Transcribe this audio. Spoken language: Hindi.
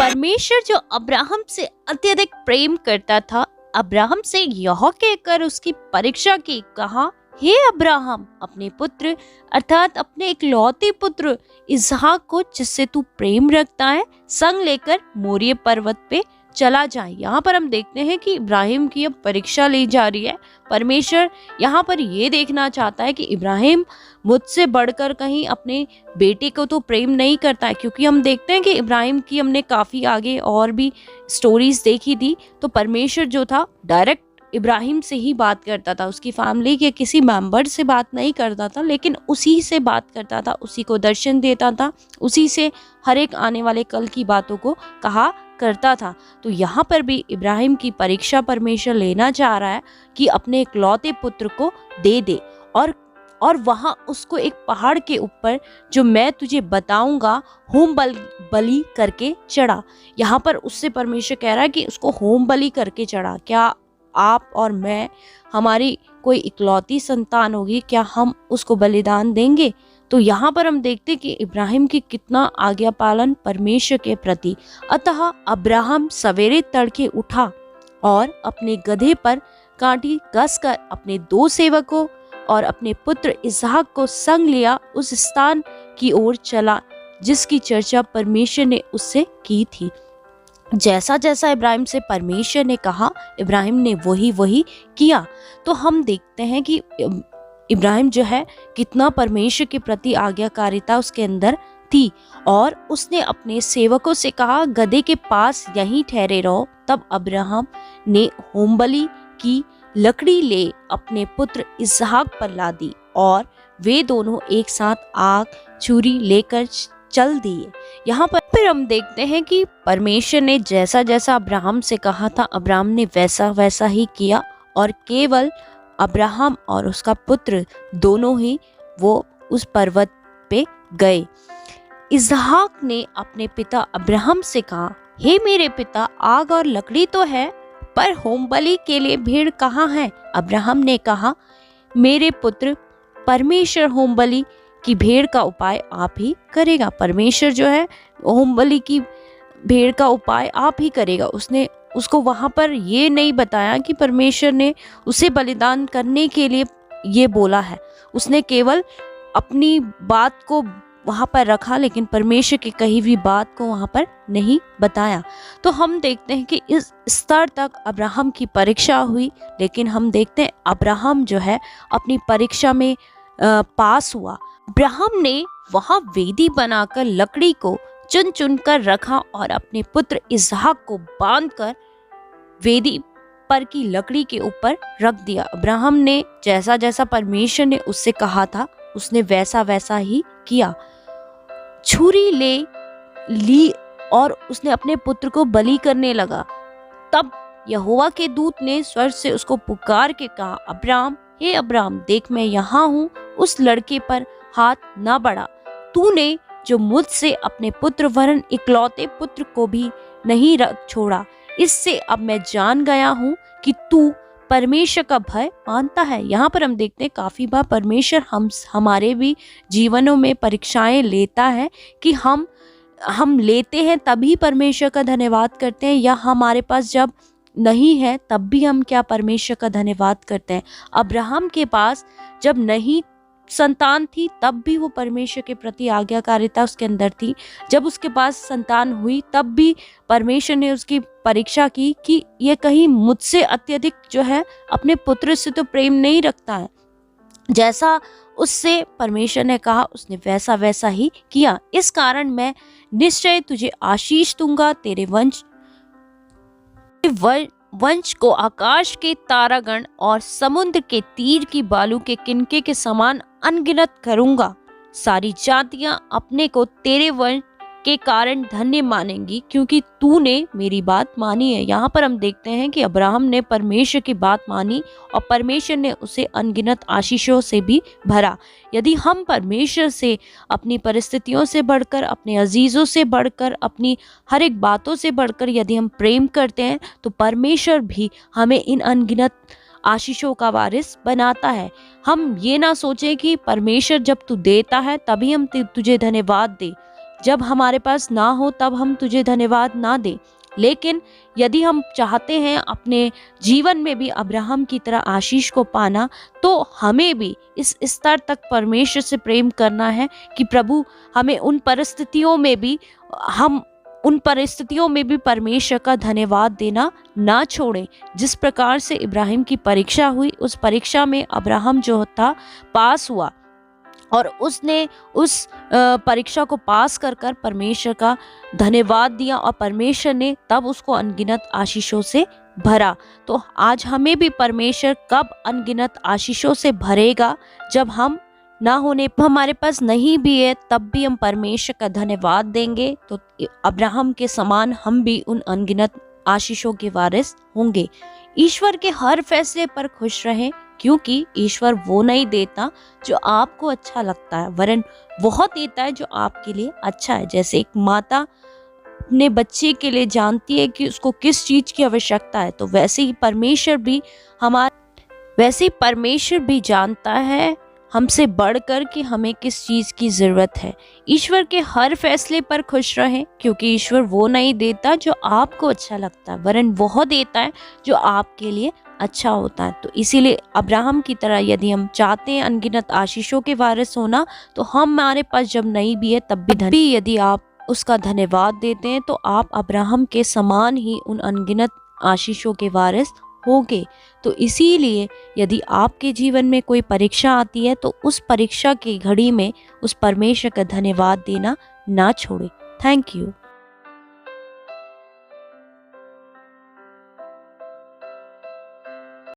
परमेश्वर जो अब्राहम से अत्यधिक प्रेम करता था, अब्राहम से यह कहकर उसकी परीक्षा की, कहा, हे अब्राहम, अपने पुत्र अर्थात अपने इकलौते पुत्र इसहाक को जिससे तू प्रेम रखता है संग लेकर मोरिया पर्वत पे चला जाए। यहाँ पर हम देखते हैं कि इब्राहिम की अब परीक्षा ली जा रही है। परमेश्वर यहाँ पर ये देखना चाहता है कि इब्राहिम मुझसे बढ़कर कहीं अपने बेटे को तो प्रेम नहीं करता है, क्योंकि हम देखते हैं कि इब्राहिम की हमने काफ़ी आगे और भी स्टोरीज देखी थी। तो परमेश्वर जो था डायरेक्ट इब्राहिम से ही बात करता था, उसकी फैमिली के किसी मेंबर से बात नहीं करता था, लेकिन उसी से बात करता था, उसी को दर्शन देता था, उसी से हर एक आने वाले कल की बातों को कहा करता था। तो यहाँ पर भी इब्राहिम की परीक्षा परमेश्वर लेना चाह रहा है कि अपने इकलौते पुत्र को दे दे और वहाँ उसको एक पहाड़ के ऊपर जो मैं तुझे बताऊंगा होम बलि करके चढ़ा। यहाँ पर उससे परमेश्वर कह रहा है कि उसको होम बलि करके चढ़ा। क्या आप और मैं, हमारी कोई इकलौती संतान होगी, क्या हम उसको बलिदान देंगे? तो यहाँ पर हम देखते हैं कि इब्राहिम की कितना आज्ञा पालन परमेश्वर के प्रति। अतः अब्राहम सवेरे तड़के उठा और अपने गधे पर कांटी कसकर अपने 2 सेवकों और अपने पुत्र इसहाक को संग लिया उस स्थान की ओर चला जिसकी चर्चा परमेश्वर ने उससे की थी। जैसा जैसा इब्राहिम से परमेश्वर ने कहा, इब्राहिम ने वही किया। तो हम देखते हैं कि इब्राहिम जो है कितना परमेश्वर के प्रति आज्ञाकारिता उसके अंदर थी, और उसने अपने सेवकों से कहा, गधे के पास यहीं ठहरे रहो। तब अब्राहम ने होमबलि की लकड़ी ले अपने पुत्र इसहाक पर ला दी और वे दोनों एक साथ आग छुरी लेकर चल दिए। यहाँ पर फिर हम देखते हैं कि परमेश्वर ने जैसा जैसा अब्राहम से कहा था, अब्राहम ने वैसा वैसा ही किया, और केवल अब्राहम और उसका पुत्र दोनों ही वो उस पर्वत पे गए। इसहाक ने अपने पिता अब्राहम से कहा, हे मेरे पिता, आग और लकड़ी तो है, पर होमबलि के लिए भेड़ कहाँ है? अब्राहम ने कहा, मेरे पुत्र, परमेश्वर होमबलि की भेड़ का उपाय आप ही करेगा। परमेश्वर जो है होमबलि की भेड़ का उपाय आप ही करेगा। उसने उसको वहां पर ये नहीं बताया कि परमेश्वर ने उसे बलिदान करने के लिए ये बोला है, उसने केवल अपनी बात को वहां पर रखा, लेकिन परमेश्वर की कही हुई बात को वहां पर नहीं बताया। तो हम देखते हैं कि इस स्तर तक अब्राहम की परीक्षा हुई, लेकिन हम देखते हैं अब्राहम जो है अपनी परीक्षा में पास हुआ। अब्राहम ने वहां वेदी बनाकर लकड़ी को चुन चुन कर रखा और अपने पुत्र इसहाक को बांधकर वेदी पर की लकड़ी के ऊपर रख दिया। अब्राहम ने जैसा जैसा परमेश्वर ने उससे कहा था, उसने वैसा वैसा ही किया। छुरी ले ली और उसने अपने पुत्र को बलि करने लगा। तब यहोवा के दूत ने स्वर से उसको पुकार के कहा, अब्राहम, हे अब्राहम, देख मैं यहाँ हूँ, उस लड़के पर हाथ न बढ़ा। तूने जो मुझसे अपने पुत्र वरन इकलौते पुत्र को भी नहीं रख छोड़ा, इससे अब मैं जान गया हूँ कि तू परमेश्वर का भय मानता है। यहाँ पर हम देखते हैं काफी बार परमेश्वर हमारे भी जीवनों में परीक्षाएं लेता है कि हम लेते हैं तभी परमेश्वर का धन्यवाद करते हैं, या हमारे पास जब नहीं है तब भी हम क्या परमेश्वर का धन्यवाद करते हैं। अब्राहम के पास जब नहीं संतान थी तब भी वो परमेश्वर के प्रति आज्ञाकारिता उसके अंदर थी। जब उसके पास संतान हुई तब भी परमेश्वर ने उसकी परीक्षा की कि ये कहीं मुझसे अत्यधिक जो है अपने पुत्र से तो प्रेम नहीं रखता है। जैसा उससे परमेश्वर ने कहा उसने वैसा वैसा ही किया। इस कारण मैं निश्चय तुझे आशीष दूंगा, तेरे वंश को आकाश के तारागण और समुद्र के तीर की बालू के किनके के समान अनगिनत करूंगा। सारी जातियां अपने को तेरे वंश के कारण धन्य मानेंगी, क्योंकि तूने मेरी बात मानी है। यहाँ पर हम देखते हैं कि अब्राहम ने परमेश्वर की बात मानी और परमेश्वर ने उसे अनगिनत आशीषों से भी भरा। यदि हम परमेश्वर से, अपनी परिस्थितियों से बढ़कर, अपने अजीजों से बढ़कर, अपनी हर एक बातों से बढ़कर यदि हम प्रेम करते हैं, तो परमेश्वर भी हमें इन अनगिनत आशीषों का वारिस बनाता है। हम ये ना सोचें कि परमेश्वर जब तू देता है तभी हम तुझे धन्यवाद दे। जब हमारे पास ना हो तब हम तुझे धन्यवाद ना दें, लेकिन यदि हम चाहते हैं अपने जीवन में भी अब्राहम की तरह आशीष को पाना, तो हमें भी इस स्तर तक परमेश्वर से प्रेम करना है कि प्रभु हमें उन परिस्थितियों में भी परमेश्वर का धन्यवाद देना ना छोड़ें। जिस प्रकार से इब्राहिम की परीक्षा हुई, उस परीक्षा में अब्राहम जो था पास हुआ और उसने उस परीक्षा को पास कर कर परमेश्वर का धन्यवाद दिया और परमेश्वर ने तब उसको अनगिनत आशीषों से भरा। तो आज हमें भी परमेश्वर कब अनगिनत आशीषों से भरेगा, जब हम ना होने पर हमारे पास नहीं भी है तब भी हम परमेश्वर का धन्यवाद देंगे, तो अब्राहम के समान हम भी उन अनगिनत आशीषों के वारिस होंगे। ईश्वर के हर फैसले पर खुश रहें, क्योंकि ईश्वर वो नहीं देता जो आपको अच्छा लगता है, वरन वह देता है जो आपके लिए अच्छा है। जैसे एक माता अपने बच्चे के लिए जानती है कि उसको किस चीज की आवश्यकता है, तो वैसे ही परमेश्वर भी जानता है हमसे बढ़कर कि हमें किस चीज की जरूरत है। ईश्वर के हर फैसले पर खुश रहें, क्योंकि ईश्वर वो नहीं देता जो आपको अच्छा लगता है, वरन वह देता है जो आपके लिए अच्छा होता है। तो इसीलिए अब्राहम की तरह यदि हम चाहते हैं अनगिनत आशीषों के वारिस होना, तो हमारे पास जब नहीं भी है तब भी यदि आप उसका धन्यवाद देते हैं, तो आप अब्राहम के समान ही उन अनगिनत आशीषों के वारिस होगे। तो इसीलिए यदि आपके जीवन में कोई परीक्षा आती है, तो उस परीक्षा की घड़ी में उस परमेश्वर का धन्यवाद देना ना छोड़े। Thank you.